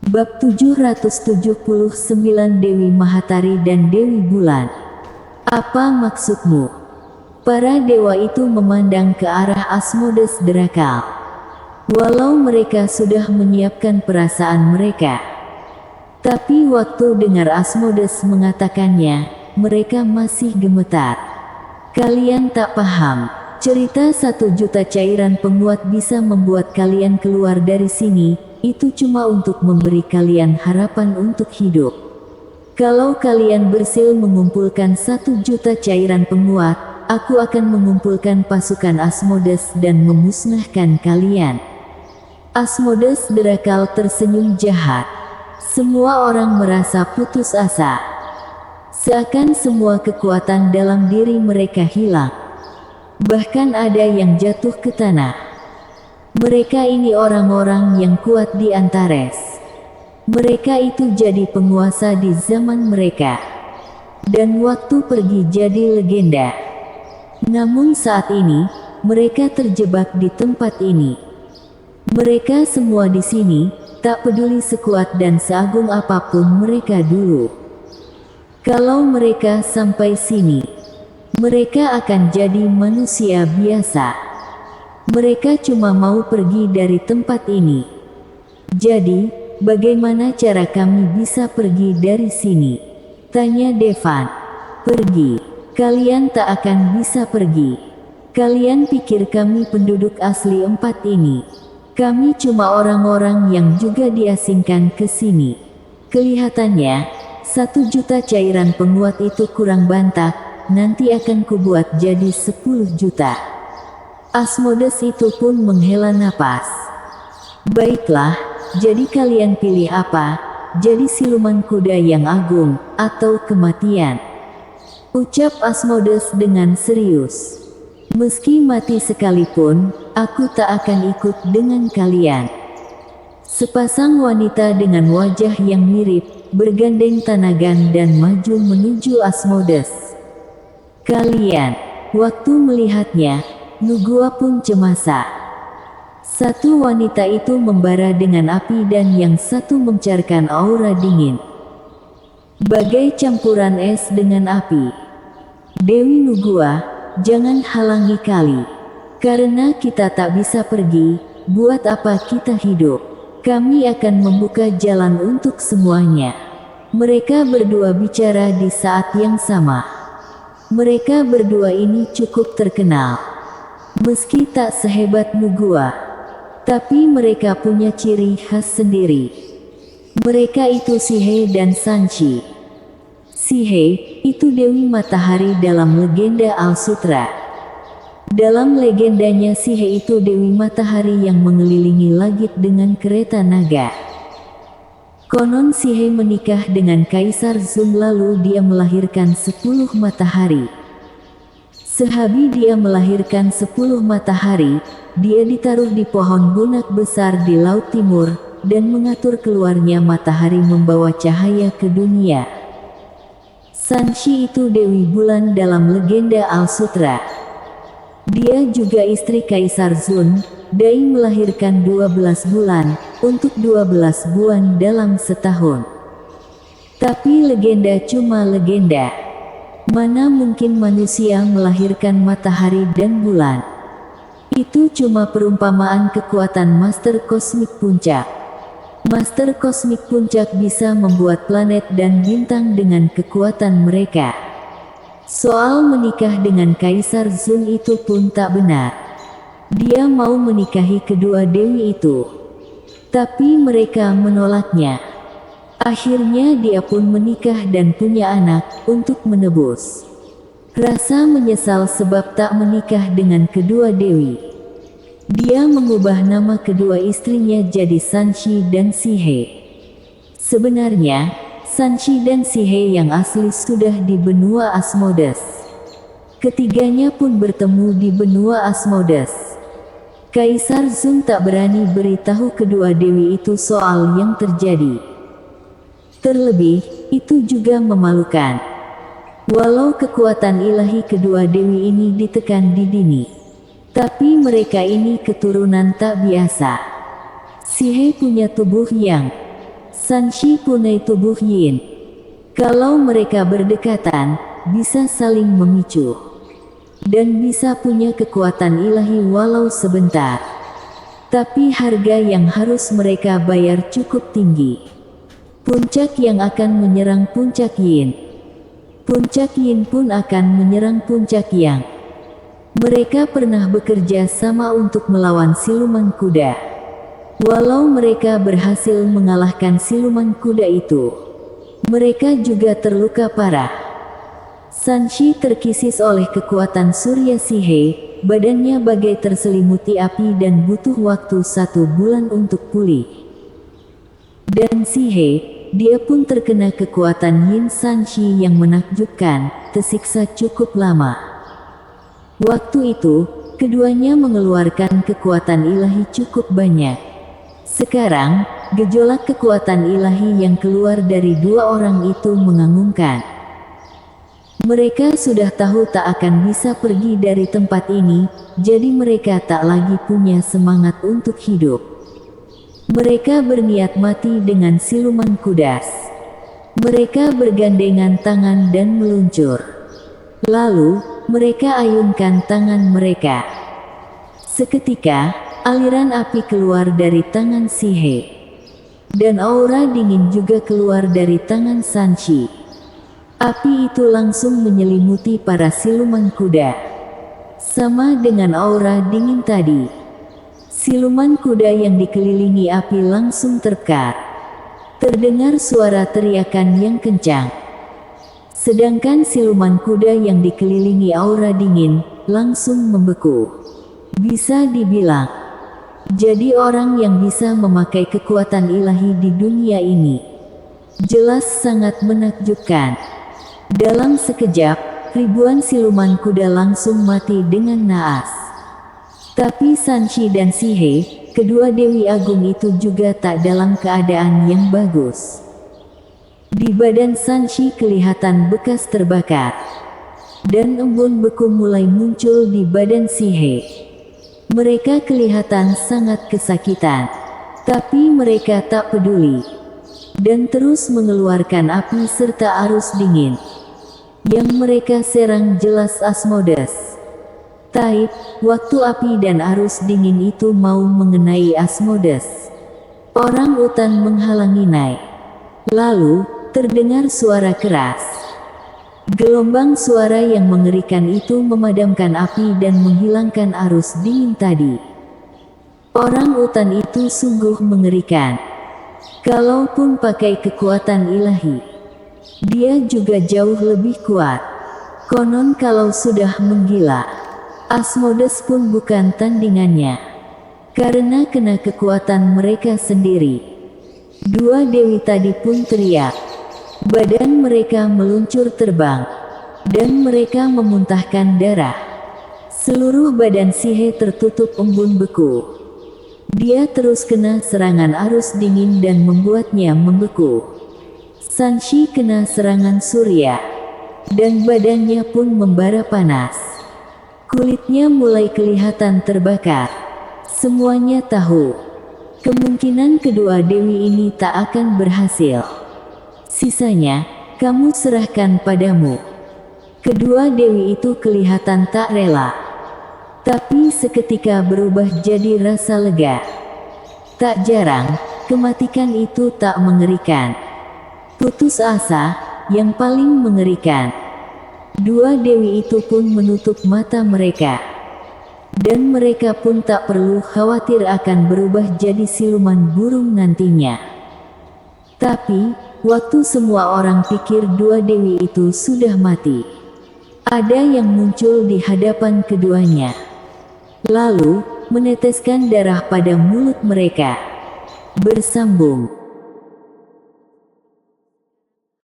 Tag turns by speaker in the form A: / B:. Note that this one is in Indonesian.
A: Bab 779 Dewi Mahatari dan Dewi Bulan. Apa maksudmu? Para dewa itu memandang ke arah Asmodes Drakal. Walau mereka sudah menyiapkan perasaan mereka, tapi waktu dengar Asmodes mengatakannya, mereka masih gemetar. Kalian tak paham. Cerita 1 juta cairan penguat bisa membuat kalian keluar dari sini. Itu cuma untuk memberi kalian harapan untuk hidup. Kalau kalian berhasil mengumpulkan 1 juta cairan penguat, aku akan mengumpulkan pasukan Asmodes dan memusnahkan kalian. Asmodes Drakal tersenyum jahat. Semua orang merasa putus asa. Seakan semua kekuatan dalam diri mereka hilang. Bahkan ada yang jatuh ke tanah. Mereka ini orang-orang yang kuat di Antares. Mereka itu jadi penguasa di zaman mereka. Dan waktu pergi jadi legenda. Namun saat ini, mereka terjebak di tempat ini. Mereka semua di sini, tak peduli sekuat dan seagung apapun mereka dulu. Kalau mereka sampai sini, mereka akan jadi manusia biasa. Mereka cuma mau pergi dari tempat ini. Jadi, bagaimana cara kami bisa pergi dari sini? Tanya Devan. Pergi. Kalian tak akan bisa pergi. Kalian pikir kami penduduk asli empat ini? Kami cuma orang-orang yang juga diasingkan ke sini. Kelihatannya, 1 juta cairan penguat itu kurang bantak. Nanti akan kubuat jadi 10 juta. Asmodes itu pun menghela napas. Baiklah, jadi kalian pilih apa? Jadi siluman kuda yang agung, atau kematian? Ucap Asmodes dengan serius. Meski mati sekalipun, aku tak akan ikut dengan kalian. Sepasang wanita dengan wajah yang mirip, bergandeng tanagan dan maju menuju Asmodes. Kalian, waktu melihatnya, Nugua pun cemasa. Satu wanita itu membara dengan api dan yang satu mencarkan aura dingin. Bagai campuran es dengan api. Dewi Nugua, jangan halangi kami. Karena kita tak bisa pergi, buat apa kita hidup? Kami akan membuka jalan untuk semuanya. Mereka berdua bicara di saat yang sama. Mereka berdua ini cukup terkenal. Meski tak sehebat Nugua, tapi mereka punya ciri khas sendiri. Mereka itu Sihe dan Sanchi. Sihe, itu Dewi Matahari dalam legenda Al-Sutra. Dalam legendanya Sihe itu Dewi Matahari yang mengelilingi langit dengan kereta naga. Konon Sihe menikah dengan Kaisar Zun lalu dia melahirkan 10 matahari. Sehabis dia melahirkan 10 matahari, dia ditaruh di pohon bunak besar di Laut Timur, dan mengatur keluarnya matahari membawa cahaya ke dunia. Sanchi itu Dewi Bulan dalam legenda Al-Sutra. Dia juga istri Kaisar Zun, Dai melahirkan 12 bulan, untuk 12 bulan dalam setahun. Tapi legenda cuma legenda. Mana mungkin manusia melahirkan matahari dan bulan? Itu cuma perumpamaan kekuatan Master Kosmik Puncak. Master Kosmik Puncak bisa membuat planet dan bintang dengan kekuatan mereka. Soal menikah dengan Kaisar Zun itu pun tak benar. Dia mau menikahi kedua dewi itu. Tapi mereka menolaknya. Akhirnya dia pun menikah dan punya anak, untuk menebus rasa menyesal sebab tak menikah dengan kedua dewi. Dia mengubah nama kedua istrinya jadi Sanchi dan Sihe. Sebenarnya, Sanchi dan Sihe yang asli sudah di benua Asmodes. Ketiganya pun bertemu di benua Asmodes. Kaisar Zun tak berani beritahu kedua dewi itu soal yang terjadi. Terlebih, itu juga memalukan. Walau kekuatan ilahi kedua dewi ini ditekan di dini, tapi mereka ini keturunan tak biasa. Sihe punya tubuh yang Sanshi punai tubuh Yin. Kalau mereka berdekatan, bisa saling memicu. Dan bisa punya kekuatan ilahi walau sebentar. Tapi harga yang harus mereka bayar cukup tinggi. Puncak yang akan menyerang puncak Yin. Puncak Yin pun akan menyerang puncak Yang. Mereka pernah bekerja sama untuk melawan siluman kuda. Walau mereka berhasil mengalahkan siluman kuda itu, mereka juga terluka parah. Sanshi terkisis oleh kekuatan Surya Sihe, badannya bagai terselimuti api dan butuh waktu 1 bulan untuk pulih. Dan Sihe, dia pun terkena kekuatan Yin Sanshi yang menakjubkan, tersiksa cukup lama. Waktu itu, keduanya mengeluarkan kekuatan ilahi cukup banyak. Sekarang, gejolak kekuatan ilahi yang keluar dari dua orang itu mengangumkan. Mereka sudah tahu tak akan bisa pergi dari tempat ini, jadi mereka tak lagi punya semangat untuk hidup. Mereka berniat mati dengan siluman kudas. Mereka bergandengan tangan dan meluncur. Lalu, mereka ayunkan tangan mereka. Seketika, aliran api keluar dari tangan Sihe. Dan aura dingin juga keluar dari tangan Sanshi. Api itu langsung menyelimuti para siluman kuda. Sama dengan aura dingin tadi. Siluman kuda yang dikelilingi api langsung terbakar. Terdengar suara teriakan yang kencang. Sedangkan siluman kuda yang dikelilingi aura dingin, langsung membeku. Bisa dibilang, jadi orang yang bisa memakai kekuatan ilahi di dunia ini jelas sangat menakjubkan. Dalam sekejap, ribuan siluman kuda langsung mati dengan naas. Tapi Sanshi dan Sihe, kedua Dewi Agung itu juga tak dalam keadaan yang bagus. Di badan Sanshi kelihatan bekas terbakar. Dan embun beku mulai muncul di badan Sihe. Mereka kelihatan sangat kesakitan. Tapi mereka tak peduli. Dan terus mengeluarkan api serta arus dingin. Yang mereka serang jelas Asmodes. Taib, waktu api dan arus dingin itu mau mengenai Asmodes. Orang utan menghalangi naik. Lalu, terdengar suara keras. Gelombang suara yang mengerikan itu memadamkan api dan menghilangkan arus dingin tadi. Orang utan itu sungguh mengerikan. Kalaupun pakai kekuatan ilahi, dia juga jauh lebih kuat. Konon kalau sudah menggila, Asmodes pun bukan tandingannya. Karena kena kekuatan mereka sendiri. Dua dewi tadi pun teriak. Badan mereka meluncur terbang. Dan mereka memuntahkan darah. Seluruh badan Sihe tertutup embun beku. Dia terus kena serangan arus dingin dan membuatnya membeku. Sanshi kena serangan surya. Dan badannya pun membara panas. Kulitnya mulai kelihatan terbakar. Semuanya tahu. Kemungkinan kedua dewi ini tak akan berhasil. Sisanya, kamu serahkan padamu. Kedua dewi itu kelihatan tak rela. Tapi seketika berubah jadi rasa lega. Tak jarang, kematikan itu tak mengerikan. Putus asa, yang paling mengerikan. Dua dewi itu pun menutup mata mereka. Dan mereka pun tak perlu khawatir akan berubah jadi siluman burung nantinya. Tapi, waktu semua orang pikir dua dewi itu sudah mati, ada yang muncul di hadapan keduanya. Lalu, meneteskan darah pada mulut mereka. Bersambung.